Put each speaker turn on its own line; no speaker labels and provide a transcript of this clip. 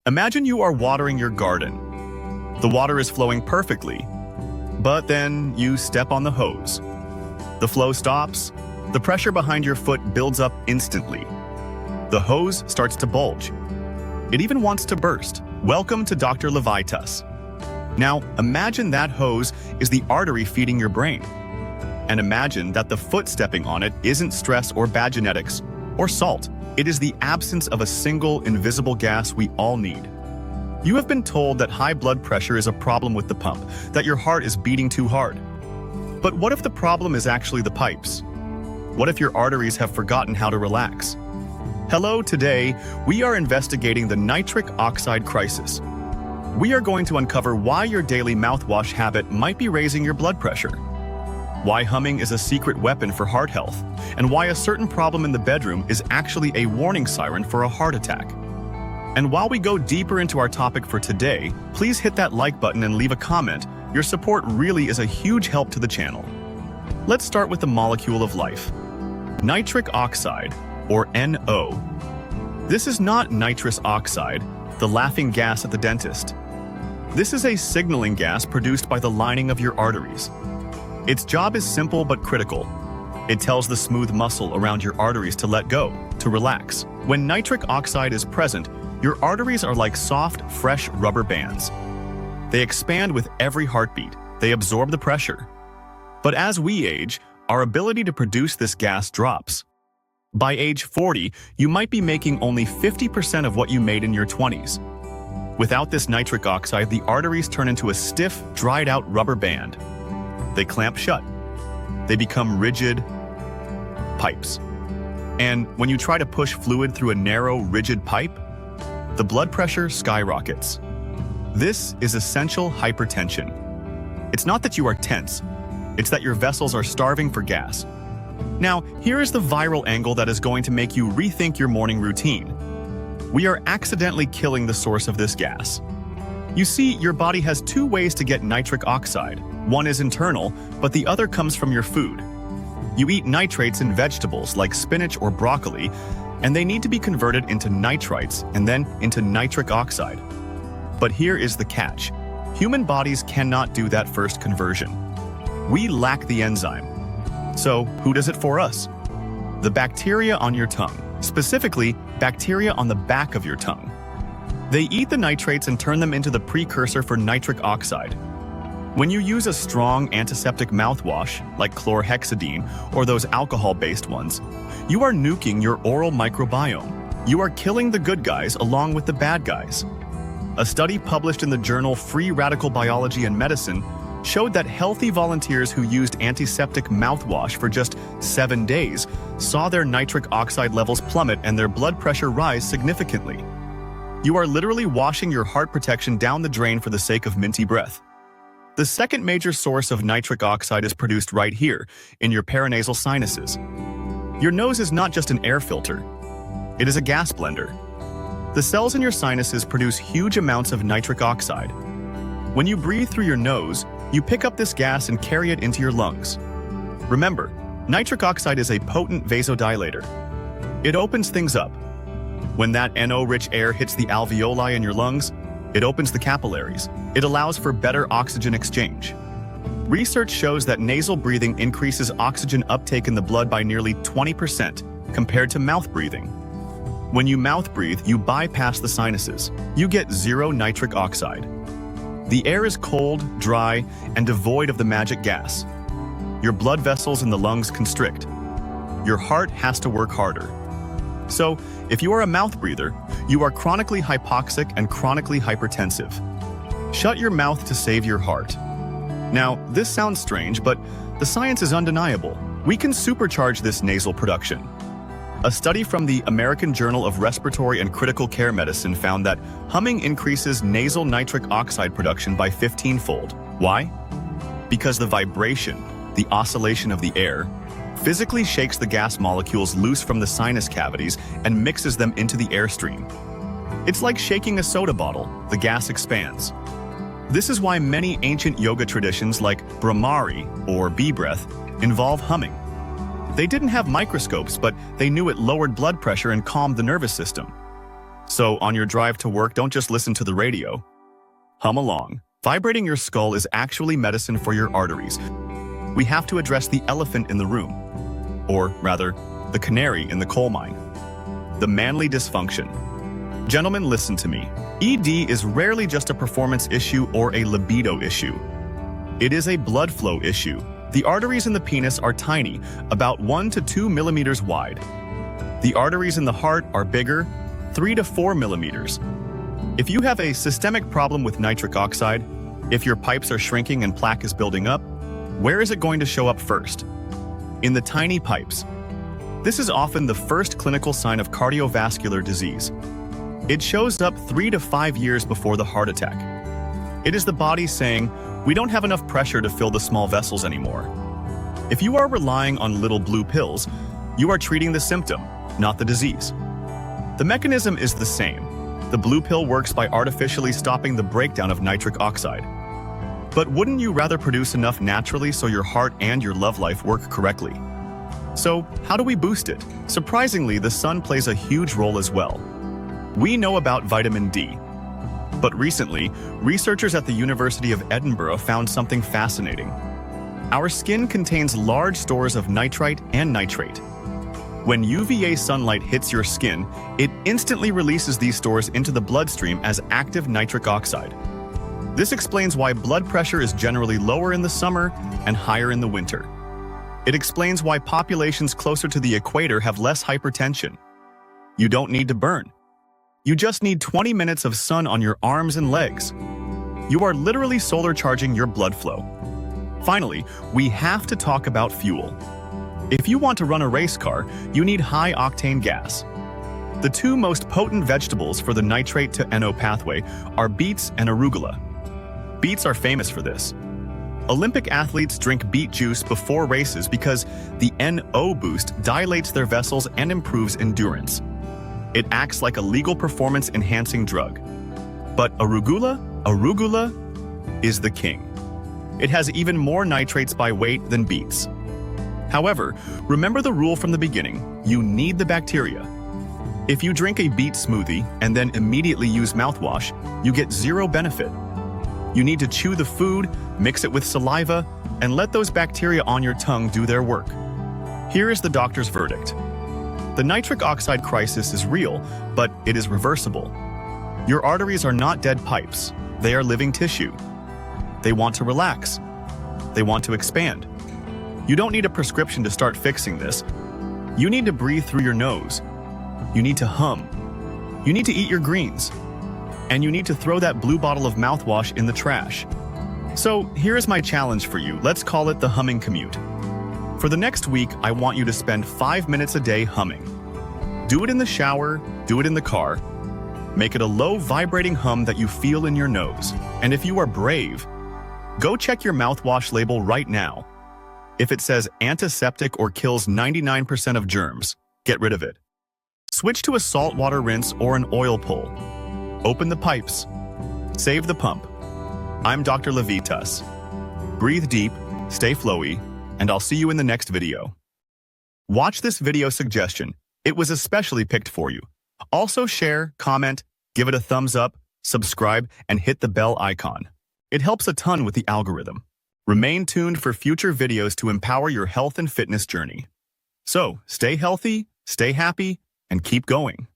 Imagine you are watering your garden. The water is flowing perfectly, but then you step on the hose. The flow stops, the pressure behind your foot builds up instantly. The hose starts to bulge. It even wants to burst. Welcome to Dr. Levitas. Now, imagine that hose is the artery feeding your brain. And imagine that the foot stepping on it isn't stress or bad genetics or salt. It is the absence of a single invisible gas we all need. You have been told that high blood pressure is a problem with the pump, that your heart is beating too hard. But what if the problem is actually the pipes? What if your arteries have forgotten how to relax? Hello, today we are investigating the Nitric Oxide Crisis. We are going to uncover why your daily mouthwash habit might be raising your blood pressure, why humming is a secret weapon for heart health, and why a certain problem in the bedroom is actually a warning siren for a heart attack. And while we go deeper into our topic for today, please hit that like button and leave a comment. Your support really is a huge help to the channel. Let's start with the molecule of life. Nitric oxide, or NO. This is not nitrous oxide, the laughing gas at the dentist. This is a signaling gas produced by the lining of your arteries. Its job is simple but critical. It tells the smooth muscle around your arteries to let go, to relax. When nitric oxide is present, your arteries are like soft, fresh rubber bands. They expand with every heartbeat. They absorb the pressure. But as we age, our ability to produce this gas drops. By age 40, you might be making only 50% of what you made in your 20s. Without this nitric oxide, the arteries turn into a stiff, dried-out rubber band. They clamp shut. They become rigid pipes. And when you try to push fluid through a narrow, rigid pipe, the blood pressure skyrockets. This is essential hypertension. It's not that you are tense, it's that your vessels are starving for gas. Now, here is the viral angle that is going to make you rethink your morning routine. We are accidentally killing the source of this gas. You see, your body has two ways to get nitric oxide. One is internal, but the other comes from your food. You eat nitrates in vegetables like spinach or broccoli, and they need to be converted into nitrites and then into nitric oxide. But here is the catch. Human bodies cannot do that first conversion. We lack the enzyme. So, who does it for us? The bacteria on your tongue, specifically bacteria on the back of your tongue. They eat the nitrates and turn them into the precursor for nitric oxide. When you use a strong antiseptic mouthwash, like chlorhexidine or those alcohol-based ones, you are nuking your oral microbiome. You are killing the good guys along with the bad guys. A study published in the journal Free Radical Biology and Medicine showed that healthy volunteers who used antiseptic mouthwash for just 7 days saw their nitric oxide levels plummet and their blood pressure rise significantly. You are literally washing your heart protection down the drain for the sake of minty breath. The second major source of nitric oxide is produced right here, in your paranasal sinuses. Your nose is not just an air filter. It is a gas blender. The cells in your sinuses produce huge amounts of nitric oxide. When you breathe through your nose, you pick up this gas and carry it into your lungs. Remember, nitric oxide is a potent vasodilator. It opens things up. When that NO-rich air hits the alveoli in your lungs, it opens the capillaries. It allows for better oxygen exchange. Research shows that nasal breathing increases oxygen uptake in the blood by nearly 20% compared to mouth breathing. When you mouth breathe, you bypass the sinuses. You get zero nitric oxide. The air is cold, dry, and devoid of the magic gas. Your blood vessels in the lungs constrict. Your heart has to work harder. So, if you are a mouth breather, you are chronically hypoxic and chronically hypertensive. Shut your mouth to save your heart. Now, this sounds strange, but the science is undeniable. We can supercharge this nasal production. A study from the American Journal of Respiratory and Critical Care Medicine found that humming increases nasal nitric oxide production by 15-fold. Why? Because the vibration, the oscillation of the air, physically shakes the gas molecules loose from the sinus cavities and mixes them into the airstream. It's like shaking a soda bottle. The gas expands. This is why many ancient yoga traditions like Brahmari or bee breath involve humming. They didn't have microscopes, but they knew it lowered blood pressure and calmed the nervous system. So on your drive to work, don't just listen to the radio. Hum along. Vibrating your skull is actually medicine for your arteries. We have to address the elephant in the room, or rather, the canary in the coal mine. The manly dysfunction. Gentlemen, listen to me. ED is rarely just a performance issue or a libido issue. It is a blood flow issue. The arteries in the penis are tiny, about 1 to 2 millimeters wide. The arteries in the heart are bigger, 3 to 4 millimeters. If you have a systemic problem with nitric oxide, if your pipes are shrinking and plaque is building up, where is it going to show up first? In the tiny pipes. This is often the first clinical sign of cardiovascular disease. It shows up 3 to 5 years before the heart attack. It is the body saying, we don't have enough pressure to fill the small vessels anymore. If you are relying on little blue pills, you are treating the symptom, not the disease. The mechanism is the same. The blue pill works by artificially stopping the breakdown of nitric oxide. But wouldn't you rather produce enough naturally so your heart and your love life work correctly? So, how do we boost it? Surprisingly, the sun plays a huge role as well. We know about vitamin D. But recently, researchers at the University of Edinburgh found something fascinating. Our skin contains large stores of nitrite and nitrate. When UVA sunlight hits your skin, it instantly releases these stores into the bloodstream as active nitric oxide. This explains why blood pressure is generally lower in the summer and higher in the winter. It explains why populations closer to the equator have less hypertension. You don't need to burn. You just need 20 minutes of sun on your arms and legs. You are literally solar charging your blood flow. Finally, we have to talk about fuel. If you want to run a race car, you need high-octane gas. The two most potent vegetables for the nitrate to NO pathway are beets and arugula. Beets are famous for this. Olympic athletes drink beet juice before races because the NO boost dilates their vessels and improves endurance. It acts like a legal performance-enhancing drug. But arugula is the king. It has even more nitrates by weight than beets. However, remember the rule from the beginning: you need the bacteria. If you drink a beet smoothie and then immediately use mouthwash, you get zero benefit. You need to chew the food, mix it with saliva, and let those bacteria on your tongue do their work. Here is the doctor's verdict. The nitric oxide crisis is real, but it is reversible. Your arteries are not dead pipes. They are living tissue. They want to relax. They want to expand. You don't need a prescription to start fixing this. You need to breathe through your nose. You need to hum. You need to eat your greens. And you need to throw that blue bottle of mouthwash in the trash. So here is my challenge for you. Let's call it the humming commute. For the next week, I want you to spend 5 minutes a day humming. Do it in the shower, do it in the car. Make it a low vibrating hum that you feel in your nose. And if you are brave, go check your mouthwash label right now. If it says antiseptic or kills 99% of germs, get rid of it. Switch to a saltwater rinse or an oil pull. Open the pipes. Save the pump. I'm Dr. Levitas. Breathe deep, stay flowy, and I'll see you in the next video. Watch this video suggestion. It was especially picked for you. Also share, comment, give it a thumbs up, subscribe, and hit the bell icon. It helps a ton with the algorithm. Remain tuned for future videos to empower your health and fitness journey. So, stay healthy, stay happy, and keep going.